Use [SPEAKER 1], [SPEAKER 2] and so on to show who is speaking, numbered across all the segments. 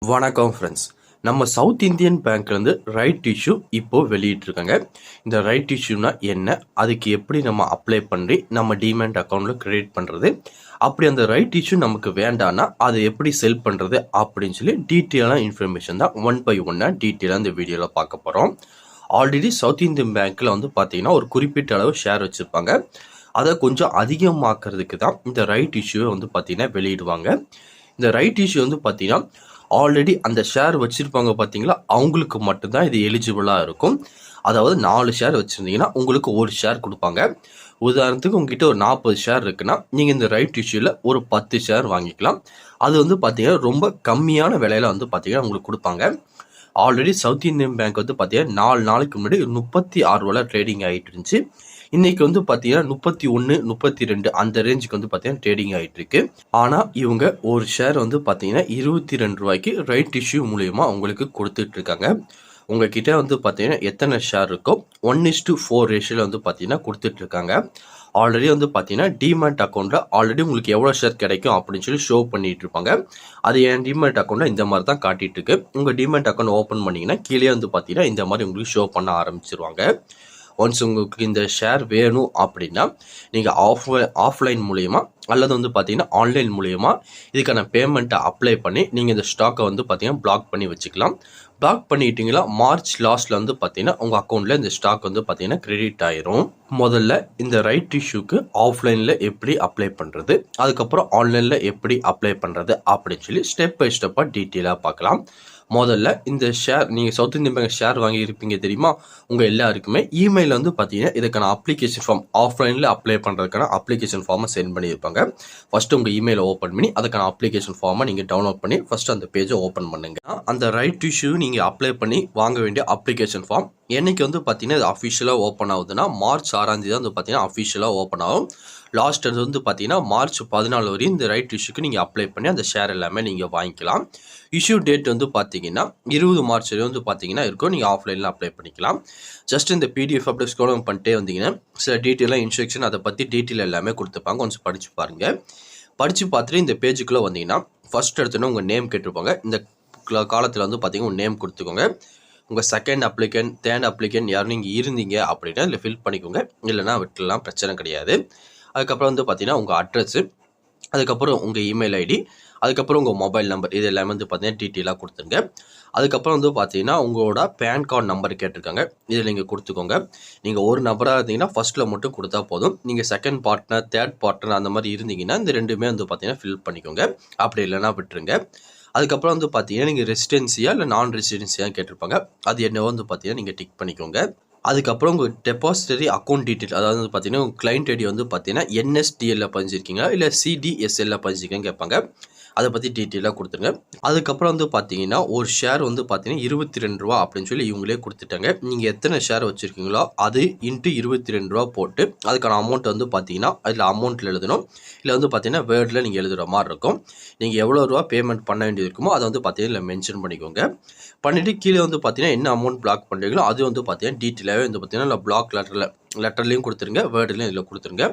[SPEAKER 1] வணக்கம் ஃப்ரெண்ட்ஸ். நம்ம south Indian பேங்க்லேருந்து ரைட் இஷ்யூ இப்போது வெளியிட்டிருக்காங்க. இந்த ரைட் இஷ்யூனா என்ன, அதுக்கு எப்படி நம்ம அப்ளை பண்ணி நம்ம டிமேட் அக்கௌண்ட்டில் கிரெடிட் பண்ணுறது, அப்படி அந்த ரைட் இஷ்யூ நமக்கு வேண்டான்னா அதை எப்படி செல் பண்ணுறது அப்படின்னு சொல்லி டீட்டெயிலான இன்ஃபர்மேஷன் தான் ஒன் பை ஒன்னாக டீட்டெயிலாக இந்த வீடியோவில் பார்க்க போகிறோம். ஆல்ரெடி சவுத் இந்தியன் பேங்க்கில் பார்த்தீங்கன்னா ஒரு குறிப்பிட்ட அளவு ஷேர் வச்சுருப்பாங்க. அதை கொஞ்சம் அதிகமாக்குறதுக்கு தான் இந்த ரைட் இஷ்யூவை பார்த்தீங்கன்னா வெளியிடுவாங்க. இந்த ரைட் இஷ்யூ பார்த்தீங்கன்னா ஆல்ரெடி அந்த ஷேர் வச்சுருப்பாங்க பார்த்தீங்களா, அவங்களுக்கு மட்டும்தான் இது எலிஜிபிளாக இருக்கும். அதாவது 4 ஷேர் வச்சுருந்தீங்கன்னா உங்களுக்கு ஒரு ஷேர் கொடுப்பாங்க. உதாரணத்துக்கு உங்ககிட்ட ஒரு 40 ஷேர் இருக்குன்னா நீங்கள் இந்த ரைட் இஷ்யூவில் ஒரு 10 ஷேர் வாங்கிக்கலாம். அது பார்த்தீங்கன்னா ரொம்ப கம்மியான விலையில் பார்த்தீங்கன்னா உங்களுக்கு கொடுப்பாங்க. ஆல்ரெடி சவுத் இந்தியன் பேங்க் பார்த்தீங்கன்னா 4 நாளைக்கு முன்னாடி 36 ரூபாயில் ட்ரேடிங் ஆகிட்டு இருந்துச்சு. இன்னைக்கு பார்த்தீங்கன்னா 31, 32 அந்த ரேஞ்சுக்கு பார்த்தீங்கன்னா ட்ரேடிங் ஆகிட்டு இருக்கு. ஆனால் இவங்க ஒரு ஷேர் பார்த்தீங்கன்னா 22 ரூபாய்க்கு ரைட் இஷ்யூ மூலியமா உங்களுக்கு கொடுத்துட்டு இருக்காங்க. உங்ககிட்ட பார்த்தீங்கன்னா எத்தனை ஷேர் இருக்கோ 1:4 ரேஷியோவில் பார்த்தீங்கன்னா கொடுத்துட்டு இருக்காங்க. ஆல்ரெடி பார்த்தீங்கன்னா டிமேட் அக்கௌண்ட்டில் ஆல்ரெடி உங்களுக்கு எவ்வளோ ஷேர் கிடைக்கும் அப்படின்னு சொல்லி ஷோ பண்ணிட்டு இருப்பாங்க. அது என் டிமேட் அக்கௌண்ட்டில் இந்த மாதிரி தான் காட்டிட்டு இருக்கு. உங்கள் டிமேட் அக்கௌண்ட் ஓப்பன் பண்ணிங்கன்னா கீழே பார்த்தீங்கன்னா இந்த மாதிரி உங்களுக்கு ஷோ பண்ண ஆரம்பிச்சிருவாங்க. ஒன்ஸ் உங்களுக்கு இந்த ஷேர் வேணும் அப்படின்னா நீங்கள் ஆஃப்லைன் மூலயமா அல்லது பார்த்தீங்கன்னா ஆன்லைன் மூலயமா இதுக்கான பேமெண்ட்டை அப்ளை பண்ணி நீங்கள் இந்த ஸ்டாக்கை பார்த்தீங்கன்னா பிளாக் பண்ணி வச்சுக்கலாம். பிளாக் பண்ணிட்டீங்களா மார்ச் லாஸ்ட்டில் பார்த்தீங்கன்னா உங்கள் அக்கௌண்ட்டில் இந்த ஸ்டாக் பார்த்தீங்கன்னா கிரெடிட் ஆயிரும். முதல்ல இந்த ரைட் இஷ்யூக்கு ஆஃப்லைனில் எப்படி அப்ளை பண்ணுறது, அதுக்கப்புறம் ஆன்லைனில் எப்படி அப்ளை பண்ணுறது அப்படின்னு சொல்லி ஸ்டெப் பை ஸ்டெப்பாக டீட்டெயிலாக பார்க்கலாம். முதல்ல இந்த ஷேர் நீங்கள் சவுத் இந்தியன் பேங்க் ஷேர் வாங்கியிருப்பீங்க தெரியுமா, உங்கள் எல்லாருக்குமே இமெயில் பார்த்தீங்கன்னா இதுக்கான அப்ளிகேஷன் ஃபார்ம் ஆஃப்லைனில் அப்ளை பண்ணுறதுக்கான அப்ளிகேஷன் ஃபார்மை சென்ட் பண்ணியிருப்பாங்க. ஃபஸ்ட்டு உங்கள் இமெயிலை ஓப்பன் பண்ணி அதுக்கான அப்ளிகேஷன் ஃபார்மை நீங்கள் டவுன்லோட் பண்ணி ஃபஸ்ட்டு அந்த பேஜை ஓப்பன் பண்ணுங்க. அந்த ரைட் இஷ்யூ நீங்கள் அப்ளை பண்ணி வாங்க வேண்டிய அப்ளிகேஷன் ஃபார்ம் என்னைக்கு பார்த்தீங்கன்னா இது அஃபிஷியலாக ஓப்பன் ஆகுதுன்னா மார்ச் 6ஆம் தேதி தான் பார்த்தீங்கன்னா அஃபிஷியலாக ஓப்பன் ஆகும். லாஸ்ட் பார்த்தீங்கன்னா மார்ச் 14 வரையும் இந்த ரைட் இஷ்யூக்கு நீங்கள் அப்ளை பண்ணி அந்த ஷேர் எல்லாமே நீங்கள் வாங்கிக்கலாம். இஷ்யூ டேட் பார்த்தீங்கன்னா 20 மார்ச் வரை பார்த்தீங்கன்னா இருக்கும். நீங்கள் ஆஃப்லைனில் அப்ளை பண்ணிக்கலாம். ஜஸ்ட் இந்த பிடிஎஃப் அப்படியே ஸ்க்ரோல் பண்ணிட்டே வந்தீங்கன்னா சில டீட்டெயிலாக இன்ஸ்ட்ரக்ஷன் அதை பற்றி டீட்டெயில் எல்லாமே கொடுத்துருப்பாங்க. கொஞ்சம் படித்து பாருங்கள். படித்து பார்த்துட்டு இந்த பேஜுக்குள்ளே வந்தீங்கன்னா ஃபஸ்ட் எடுத்தோன்னே உங்கள் நேம் கேட்டிருப்பாங்க. இந்த காலத்தில் பார்த்தீங்கன்னா உங்கள் நேம் கொடுத்துக்கோங்க. உங்கள் செகண்ட் அப்ளிகன்ட், தேர்ட் அப்ளிகன்ட் யாரும் நீங்கள் இருந்தீங்க அப்படின்னா இதில் ஃபில் பண்ணிக்கோங்க. இல்லைனா விட்டுலாம் பிரச்சனை கிடையாது. அதுக்கப்புறம் பார்த்தீங்கன்னா உங்கள் அட்ரஸு, அதுக்கப்புறம் உங்கள் இமெயில் ஐடி, அதுக்கப்புறம் உங்கள் மொபைல் நம்பர், இது எல்லாமே பார்த்தீங்கன்னா டீட்டெயிலாக கொடுத்துருங்க. அதுக்கப்புறம் பார்த்தீங்கன்னா உங்களோட பேன் கார்டு நம்பர் கேட்டிருக்காங்க. இதில் நீங்கள் கொடுத்துக்கோங்க. நீங்கள் ஒரு நபராக இருந்தீங்கன்னா ஃபஸ்ட்டில் மட்டும் கொடுத்தா போதும். நீங்கள் செகண்ட் பார்ட்னர், தேர்ட் பார்ட்னர் அந்த மாதிரி இருந்தீங்கன்னா இந்த ரெண்டுமே பார்த்தீங்கன்னா ஃபில் பண்ணிக்கோங்க. அப்படி இல்லைனா விட்டுருங்க. அதுக்கப்புறம் பார்த்தீங்கன்னா நீங்கள் ரெசிடென்சியா இல்லை நான் ரெசிடென்சியாக கேட்டிருப்பாங்க. அது என்னவோ பார்த்தீங்கன்னா நீங்கள் டிக் பண்ணிக்கோங்க. அதுக்கப்புறம் உங்கள் டெபாசிட்டரி அக்கௌண்ட் டீட்டெயில், அதாவது பார்த்தீங்கன்னா உங்கள் கிளைண்ட் ஐடி பார்த்தீங்கன்னா என்எஸ்டிஎல்ல பதிஞ்சிருக்கீங்களா இல்லை சிடிஎஸ்எல்ல பதிஞ்சிருக்கீங்கன்னு கேட்பாங்க. அதை பற்றி டீட்டெயிலாக கொடுத்துருங்க. அதுக்கப்புறம் பார்த்தீங்கன்னா ஒரு ஷேர் பார்த்தீங்கன்னா 22 ரூபா அப்படின்னு சொல்லி இவங்களே கொடுத்துட்டாங்க. நீங்கள் எத்தனை ஷேர் வச்சுருக்கீங்களோ அது இன்ட்டு 22 ரூபா போட்டு அதுக்கான அமௌண்ட் பார்த்தீங்கன்னா அதில் அமௌண்ட்டில் எழுதணும். இல்லை பார்த்தீங்கன்னா வேர்டில் நீங்கள் எழுதுகிற மாதிரி இருக்கும். நீங்கள் எவ்வளோ ரூபா பேமெண்ட் பண்ண வேண்டியது இருக்குமோ அதை பார்த்தீங்கன்னா இல்லை மென்ஷன் பண்ணிக்கோங்க. பண்ணிவிட்டு கீழே பார்த்தீங்கன்னா என்ன அமௌண்ட் பிளாக் பண்ணுறீங்களோ அது பார்த்தீங்கன்னா டீட்டெயிலாகவே பார்த்தீங்கன்னா இல்லை பிளாக் லெட்டர்லையும் கொடுத்துருங்க, வேர்டுலையும் இதில் கொடுத்துருங்க.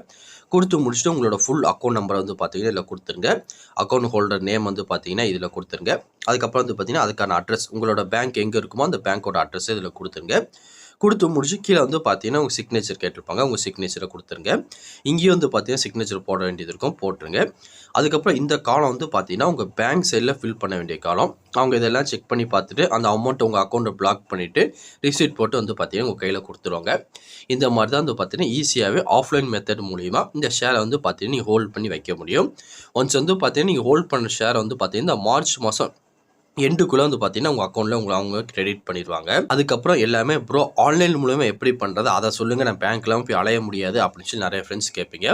[SPEAKER 1] கொடுத்து முடிச்சுட்டு உங்களோட ஃபுல் அக்கௌண்ட் நம்பரை பார்த்தீங்கன்னா இதில் கொடுத்துருங்க. அக்கௌண்ட் ஹோல்டர் நேம் பார்த்தீங்கன்னா இதில் கொடுத்துருங்க. அதுக்கப்புறம் பார்த்தீங்கன்னா அதுக்கான அட்ரஸ், உங்களோட பேங்க் எங்கே இருக்குமோ அந்த பேங்க்கோட அட்ரஸ் இதில் கொடுத்துருங்க. கொடுத்து முடிச்சு கீழே பார்த்தீங்கன்னா உங்கள் சிக்னேச்சர் கேட்டிருப்பாங்க. உங்கள் சிக்னேச்சரை கொடுத்துருங்க. இங்கேயும் பார்த்தீங்கன்னா சிக்னேச்சர் போட வேண்டியது இருக்கும், போட்டுருங்க. அதுக்கப்புறம் இந்த காலம் பார்த்தீங்கன்னா உங்கள் பேங்க் சைடில் ஃபில் பண்ண வேண்டிய காலம். அவங்க இதெல்லாம் செக் பண்ணி பார்த்துட்டு அந்த அமௌண்ட்டை உங்கள் அக்கௌண்ட்டை பிளாக் பண்ணிவிட்டு ரிசீட் போட்டு பார்த்தீங்கன்னா உங்கள் கையில் கொடுத்துருவாங்க. இந்த மாதிரி தான் பார்த்தீங்கன்னா ஈஸியாகவே ஆஃப்லைன் மெத்தட் மூலிமா இந்த ஷேரை பார்த்தீங்கன்னா நீங்கள் ஹோல்ட் பண்ணி வைக்க முடியும். ஒன்ஸ் பார்த்தீங்கன்னா நீங்கள் ஹோல்ட் பண்ண ஷேரை பார்த்தீங்கன்னா இந்த மார்ச் மாதம் எண்டுக்குள்ளே பார்த்தீங்கன்னா உங்கள் அக்கௌண்ட்டில் அவங்க கிரெடிட் பண்ணிடுவாங்க. அதுக்கப்புறம் எல்லாமே ப்ரோ ஆன்லைன் மூலமாக எப்படி பண்ணுறது அதை சொல்லுங்கள், நான் பேங்க்லாம் போய் அலைய முடியாது அப்படின்னு சொல்லி நிறைய ஃப்ரெண்ட்ஸ் கேட்பீங்க.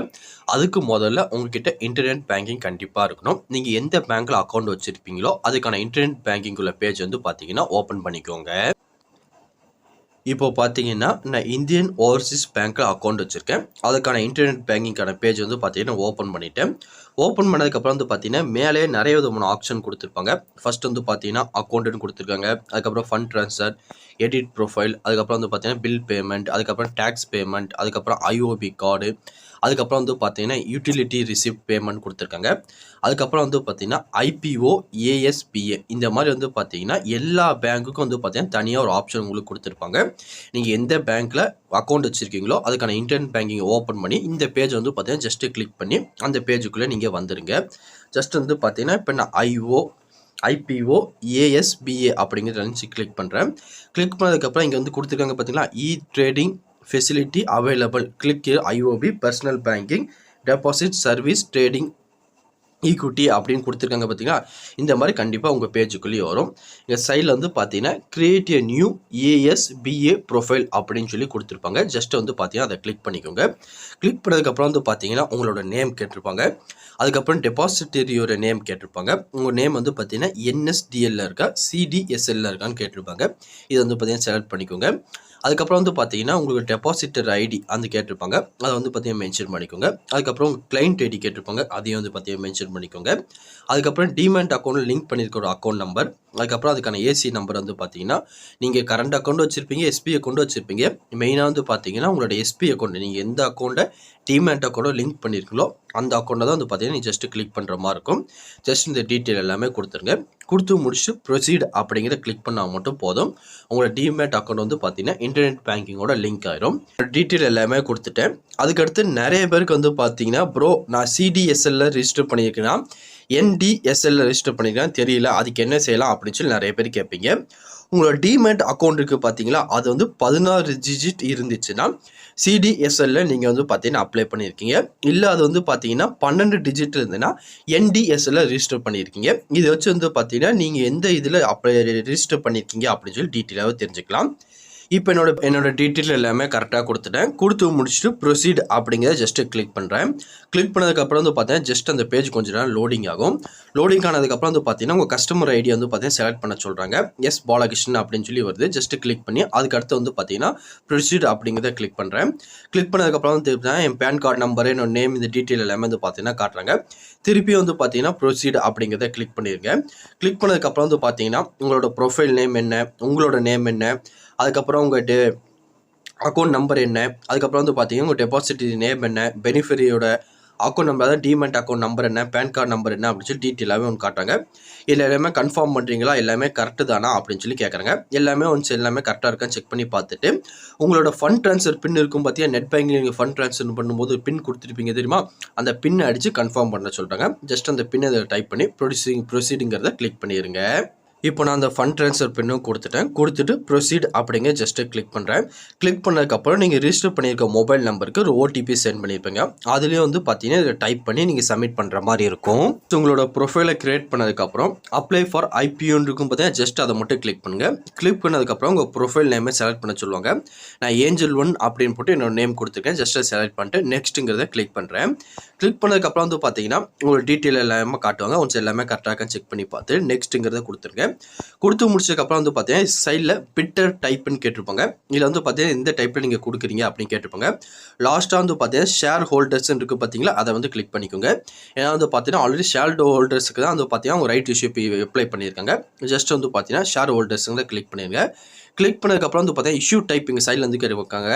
[SPEAKER 1] அதுக்கு முதல்ல உங்ககிட்ட இன்டர்நெட் பேங்கிங் கண்டிப்பாக இருக்கணும். நீங்கள் எந்த பேங்க்கில் அக்கௌண்ட் வச்சுருப்பீங்களோ அதுக்கான இன்டர்நெட் பேங்கிங் உள்ள பேஜ் பார்த்தீங்கன்னா ஓப்பன் பண்ணிக்கோங்க. இப்போ பார்த்தீங்கன்னா நான் இந்தியன் ஓவர்சீஸ் பேங்க்கில் அக்கௌண்ட் வச்சுருக்கேன். அதுக்கான இன்டர்நெட் பேங்கிங்கான பேஜ் பார்த்தீங்கன்னா ஓப்பன் பண்ணிவிட்டேன். ஓப்பன் பண்ணதுக்கப்புறம் வந்து பார்த்தீங்கன்னா மேலே நிறைய விதமான ஆப்ஷன் கொடுத்துருப்பாங்க. ஃபர்ஸ்ட் வந்து பார்த்தீங்கன்னா அக்கௌண்ட்டுன்னு கொடுத்துருக்காங்க. அதுக்கப்புறம் ஃபண்ட் ட்ரான்ஸ்ஃபர், எடிட் ப்ரொஃபைல், அதுக்கப்புறம் வந்து பார்த்தீங்கன்னா பில் பேமெண்ட், அதுக்கப்புறம் டேக்ஸ் பேமெண்ட், அதுக்கப்புறம் ஐஓபி கார்டு, அதுக்கப்புறம் வந்து பார்த்தீங்கன்னா யூட்டிலிட்டி ரிசிப்ட் பேமெண்ட் கொடுத்துருக்காங்க. அதுக்கப்புறம் வந்து பார்த்தீங்கன்னா ஐபிஓ, ஏஎஸ்பிஏ இந்த மாதிரி வந்து பார்த்தீங்கன்னா எல்லா பேங்க்குக்கும் வந்து பார்த்தீங்கன்னா தனியாக ஒரு ஆப்ஷன் உங்களுக்கு கொடுத்துருப்பாங்க. நீங்கள் எந்த பேங்க்கில் அக்கௌண்ட் வச்சுருக்கீங்களோ அதுக்கான இன்டர்நெட் பேங்கிங் ஓப்பன் பண்ணி இந்த பேஜ் வந்து பார்த்தீங்கன்னா ஜஸ்ட்டு கிளிக் பண்ணி அந்த பேஜுக்குள்ளே நீங்கள் வந்துடுங்க. ஜஸ்ட் வந்து பார்த்தீங்கன்னா இப்போ நான் ஐபிஓ, ஏஎஸ்பிஏ அப்படிங்கிறத கிளிக் பண்ணுறேன். கிளிக் பண்ணதுக்கப்புறம் இங்கே வந்து கொடுத்துருக்காங்க பார்த்தீங்களா, trading facility available, click IOB, personal banking, deposit service, trading equity அப்படின்னு கொடுத்துருக்காங்க பார்த்தீங்களா. இந்த மாதிரி கண்டிப்பாக உங்கள் பேஜுக்குள்ளேயே வரும். இங்கே சைடில் வந்து பார்த்தீங்கன்னா கிரியேட் எ நியூ ஏஎஸ்பிஏ ப்ரொஃபைல் அப்படின்னு சொல்லி கொடுத்துருப்பாங்க. ஜஸ்ட் வந்து பார்த்தீங்கன்னா அதை கிளிக் பண்ணிக்கோங்க. கிளிக் பண்ணதுக்கப்புறம் வந்து பார்த்தீங்கன்னா உங்களோட நேம் கேட்டிருப்பாங்க. அதுக்கப்புறம் டெபாசிட்டரியோட நேம் கேட்டிருப்பாங்க. உங்கள் நேம் வந்து பார்த்தீங்கன்னா என்எஸ்டிஎல்ல இருக்கா, சிடிஎஸ்எல்ல இருக்கான்னு கேட்டிருப்பாங்க. இதை வந்து பார்த்தீங்கன்னா செலக்ட் பண்ணிக்கோங்க. அதுக்கப்புறம் வந்து பார்த்தீங்கன்னா உங்களுக்கு டெபாசிட்டர் ஐடி அந்த கேட்டிருப்பாங்க, அதை வந்து பார்த்தீங்கன்னா மென்ஷன் பண்ணிக்கோங்க. அதுக்கப்புறம் உங்கள் கிளைண்ட் ஐடி கேட்டிருப்பாங்க, அதையும் வந்து பார்த்தீங்கன்னா மென்ஷன் பண்ணிக்கோங்க. அதுக்கப்புறம் டிமேட் அக்கௌண்ட் லிங்க் பண்ணியிருக்கிற ஒரு அக்கௌண்ட் நம்பர், அதுக்கப்புறம் அதுக்கான ஏசி நம்பர் வந்து பார்த்தீங்கன்னா நீங்கள் கரண்ட் அக்கௌண்ட் வச்சுருப்பீங்க, எஸ்பி அக்கௌண்ட் வச்சுருப்பீங்க. மெயினாக வந்து பார்த்தீங்கன்னா உங்களோட எஸ்பி அக்கௌண்ட் நீங்கள் எந்த அக்கௌண்ட்டை டிமேட் அக்கௌண்ட்டை லிங்க் பண்ணியிருக்கீங்களோ அந்த அக்கௌண்ட்டை தான் வந்து பார்த்தீங்கன்னா நீங்கள் ஜஸ்ட்டு கிளிக் பண்ணுற மாதிரி இருக்கும். ஜஸ்ட் இந்த டீட்டெயில் எல்லாமே கொடுத்துருங்க. கொடுத்து முடிச்சு ப்ரொசீட் அப்படிங்கிறத கிளிக் பண்ணால் மட்டும் போதும். உங்களோட டிமேட் அக்கௌண்ட் வந்து பார்த்தீங்கன்னா இன்டர்நெட் பேங்கிங்கோட லிங்க் ஆயிரும். டீட்டெயில் எல்லாமே கொடுத்துட்டேன். அதுக்கடுத்து நிறைய பேருக்கு வந்து பார்த்தீங்கன்னா ப்ரோ நான் சிடிஎஸ்எல்ல ரிஜிஸ்டர் பண்ணியிருக்கேன்னா என்டிஎஸ்எல்ல ரிஜிஸ்டர் பண்ணியிருக்கேன் தெரியல, அதுக்கு என்ன செய்யலாம் அப்படின்னு சொல்லி நிறைய பேர் கேட்பீங்க. உங்களோட டிமேட் அக்கௌண்ட் இருக்குது பார்த்தீங்களா, அது வந்து 16 டிஜிட் இருந்துச்சுன்னா சிடிஎஸ்எல்ல நீங்கள் வந்து பார்த்தீங்கன்னா அப்ளை பண்ணியிருக்கீங்க. இல்லை அது வந்து பார்த்தீங்கன்னா 12 டிஜிட் இருந்ததுன்னா என்டிஎஸ்எல்ல ரிஜிஸ்டர் பண்ணியிருக்கீங்க. இதை வச்சு வந்து பார்த்தீங்கன்னா நீங்கள் எந்த இதில் ரிஜிஸ்டர் பண்ணியிருக்கீங்க அப்படின்னு சொல்லி டீட்டெயிலாக தெரிஞ்சுக்கலாம். இப்போ என்னோட டீட்டெயில் எல்லாமே கரெக்டாக கொடுத்துட்டேன். கொடுத்து முடிச்சுட்டு ப்ரொசீட் அப்படிங்கிறத ஜஸ்ட்டு கிளிக் பண்ணுறேன். கிளிக் பண்ணதுக்கப்புறம் வந்து பார்த்தீங்கன்னா ஜஸ்ட் அந்த பேஜ் கொஞ்சம் நேரம் லோடிங் ஆகும். லோடிங் ஆனதுக்கப்புறம் வந்து பார்த்தீங்கன்னா உங்கள் கஸ்டமர் ஐடி வந்து பார்த்தீங்கன்னா செலக்ட் பண்ண சொல்கிறாங்க. எஸ் பாலகிருஷ்ணன் அப்படின்னு சொல்லி வருது. ஜஸ்ட்டு கிளிக் பண்ணி அதுக்கடுத்து வந்து பார்த்தீங்கன்னா ப்ரொசீட் அப்படிங்கிறத கிளிக் பண்ணுறேன். கிளிக் பண்ணதுக்கப்புறம் வந்து என் பேன் கார்டு நம்பரு, என்னோட நேம், இந்த டீட்டெயில் எல்லாமே வந்து பார்த்தீங்கன்னா காட்டுறாங்க. திருப்பி வந்து பார்த்தீங்கன்னா ப்ரொசீட் அப்படிங்கிறத கிளிக் பண்ணிடுங்க. கிளிக் பண்ணதுக்கப்புறம் வந்து பார்த்தீங்கன்னா உங்களோட ப்ரொஃபைல் நேம் என்ன, உங்களோட நேம் என்ன, அதுக்கப்புறம் உங்கள் அக்கௌண்ட் நம்பர் என்ன, அதுக்கப்புறம் வந்து பார்த்தீங்கன்னா உங்கள் டெபாசிட்டரி நேம் என்ன, பெனிஃபிஷரியோட அக்கௌண்ட் நம்பர், அதாவது டிமெண்ட் அக்கௌண்ட் நம்பர் என்ன, பேன் கார்டு நம்பர் என்ன அப்படின்னு சொல்லி டீட்டெயிலாகவே ஒன்று காட்டுறாங்க. இல்லை எல்லாமே கன்ஃபார்ம் பண்ணுறீங்களா, எல்லாமே கரெக்டு தானா அப்படின்னு சொல்லி கேட்குறாங்க. எல்லாமே எல்லாமே கரெக்டாக இருக்கான்னு செக் பண்ணி பார்த்துட்டு உங்களோட ஃபண்ட் ட்ரான்ஸ்ஃபர் பின் இருக்கும் பார்த்தீங்கன்னா, நெட் பேங்கிங் நீங்கள் ஃபண்ட் ட்ரான்ஸ்ஃபர் பண்ணும்போது பின் கொடுத்துருப்பீங்க தெரியுமா, அந்த பின்னை அடித்து கன்ஃபார்ம் பண்ண சொல்கிறாங்க. ஜஸ்ட் அந்த பின்னை அதை டைப் பண்ணி ப்ரொசீடிங்கிறத கிளிக் பண்ணிடுங்க. இப்போ நான் அந்த ஃபண்ட் ட்ரான்ஸ்ஃபர் பின்னும் கொடுத்துட்டு ப்ரொசீட் அப்படிங்க ஜஸ்ட்டு கிளிக் பண்ணுறேன். கிளிக் பண்ணதுக்கப்புறம் நீங்கள் ரிஜிஸ்டர் பண்ணியிருக்க மொபைல் நம்பருக்கு ஒரு ஓடிபி சென்ட் பண்ணியிருப்பீங்க. அதுலேயும் வந்து பார்த்தீங்கன்னா இதை டைப் பண்ணி நீங்கள் சப்மிட் பண்ணுற மாதிரி இருக்கும். உங்களோட ப்ரொஃபைலை கிரியேட் பண்ணதுக்கப்புறம் அப்ளை ஃபார் ஐபிஓன்னு இருக்கும் பார்த்தீங்கன்னா ஜஸ்ட் அதை மட்டும் கிளிக் பண்ணுங்கள். கிளிக் பண்ணதுக்கப்புறம் உங்கள் ப்ரொஃபைல் நேமை செலக்ட் பண்ண சொல்லுவாங்க. நான் ஏஞ்சல் 1 அப்படின்னு போட்டு என்னோட நேம் கொடுத்துருக்கேன். ஜஸ்ட்டு செலக்ட் பண்ணிட்டு நெக்ஸ்ட்டுங்கிறத கிளிக் பண்ணுறேன். கிளிக் பண்ணதுக்கப்புறம் வந்து பார்த்தீங்கன்னா உங்களோட டீட்டெயில் எல்லாமே காட்டுவாங்க. ஒன்ஸ் எல்லாமே கரெக்டாக செக் பண்ணி பார்த்து நெக்ஸ்ட்டுங்கிறத கொடுத்துருங்க. கொடுத்து முடிச்சதுக்கப்புறம் வந்து பார்த்தீங்கன்னா சைடில் பிட்டர் டைப்புன்னு கேட்டிருப்பாங்க. இதில் வந்து பார்த்தீங்கன்னா எந்த டைப்பில் நீங்கள் கொடுக்குறீங்க அப்படின்னு கேட்டிருப்பாங்க. லாஸ்ட்டாக வந்து பார்த்தீங்கன்னா ஷேர் ஹோல்டர்ஸ் இருக்குது பார்த்தீங்களா, அதை வந்து கிளிக் பண்ணிக்கோங்க. ஏன்னா வந்து பார்த்தீங்கன்னா ஆல்ரெடி ஷேர் ஹோல்டர்ஸுக்கு தான் வந்து பார்த்தீங்கன்னா அவங்க ரைட் இஷ்யூ அப்ளை பண்ணியிருக்காங்க. ஜஸ்ட் வந்து பார்த்தீங்கன்னா ஷேர் ஹோல்டர்ஸுங்க கிளிக் பண்ணிடுங்க. கிளிக் பண்ணதுக்கப்புறம் வந்து பார்த்தீங்கன்னா இஷ்யூ டைப் இங்கே சைடில் வந்து கேட்பாங்க.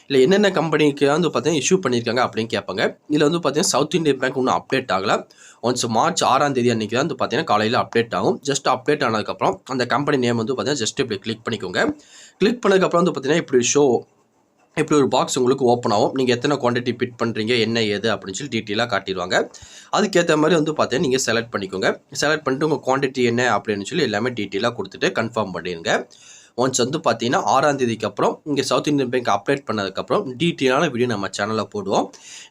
[SPEAKER 1] இல்லை என்னென்ன கம்பெனிக்கு வந்து பார்த்தீங்கன்னா இஷ்யூ பண்ணியிருக்காங்க அப்படின்னு கேட்பாங்க. இதில் வந்து பார்த்தீங்கன்னா சவுத் இந்தியன் பேங்க் இன்னும் அப்டேட் ஆகலை. ஒன்ஸ் மார்ச் 6ஆம் தேதி அன்றைக்கி தான் வந்து பார்த்தீங்கன்னா காலையில் அப்டேட் ஆகும். ஜஸ்ட் அப்டேட் ஆனதுக்கப்புறம் அந்த கம்பெனி நேம் வந்து பார்த்தீங்கன்னா ஜஸ்ட் இப்படி கிளிக் பண்ணிக்கோங்க. கிளிக் பண்ணதுக்கப்புறம் வந்து பார்த்தீங்கன்னா இப்படி ஒரு பாக்ஸ் உங்களுக்கு ஓப்பன் ஆகும். நீங்கள் எத்தனை குவான்டிட்டி பிட் பண்ணுறீங்க, என்ன ஏது அப்படின்னு சொல்லி டீட்டெயிலாக காட்டிடுவாங்க. அதுக்கேற்ற மாதிரி வந்து பார்த்தீங்கன்னா நீங்கள் செலக்ட் பண்ணிக்கோங்க. செலக்ட் பண்ணிட்டு உங்கள் குவான்டிட்டி என்ன அப்படின்னு சொல்லி எல்லாமே டீட்டெயிலாக கொடுத்துட்டு கன்ஃபார்ம் பண்ணிடுங்க. ஒன்ஸ் வந்து பார்த்தீங்கன்னா 6ஆம் தேதிக்கு அப்புறம் இங்கே சவுத் இந்தியன் பேங்க் அப்டேட் பண்ணதுக்கப்புறம் டீட்டெயிலான வீடியோ நம்ம சேனலில் போடுவோம்.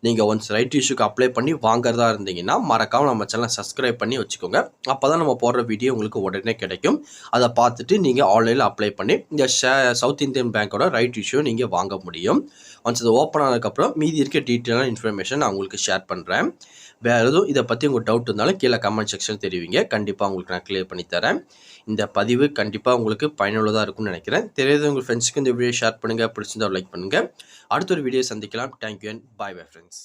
[SPEAKER 1] நீங்கள் ஒன்ஸ் ரைட் இஷ்யூக்கு அப்ளை பண்ணி வாங்குறதா இருந்தீங்கன்னா மறக்காமல் நம்ம சேனலை சப்ஸ்கிரைப் பண்ணி வச்சுக்கோங்க. அப்போ தான் நம்ம போடுற வீடியோ உங்களுக்கு உடனே கிடைக்கும். அதை பார்த்துட்டு நீங்கள் ஆன்லைனில் அப்ளை பண்ணி இந்த சவுத் இந்தியன் பேங்க்கோட ரைட் இஷ்யூ நீங்கள் வாங்க முடியும். ஒன்ஸ் இது ஓப்பன் ஆனதுக்கப்புறம் மீதி இருக்க டீட்டெயிலான இன்ஃபர்மேஷன் நான் உங்களுக்கு ஷேர் பண்ணுறேன். வேறு எதுவும் இதை பற்றி உங்களுக்கு டவுட் இருந்தாலும் கீழே கமெண்ட் செக்ஷன் தெரிவிங்க. கண்டிப்பாக உங்களுக்கு நான் கிளியர் பண்ணி தரேன். இந்த பதிவு கண்டிப்பாக உங்களுக்கு பயனுள்ளதாக இருக்கும்னு நினைக்கிறேன். தெரியாத உங்கள் ஃப்ரெண்ட்ஸுக்கு இந்த வீடியோ ஷேர் பண்ணுங்கள். பிடிச்சிருந்தா லைக் பண்ணுங்கள். அடுத்த ஒரு வீடியோ சந்திக்கலாம். Thank you and bye friends.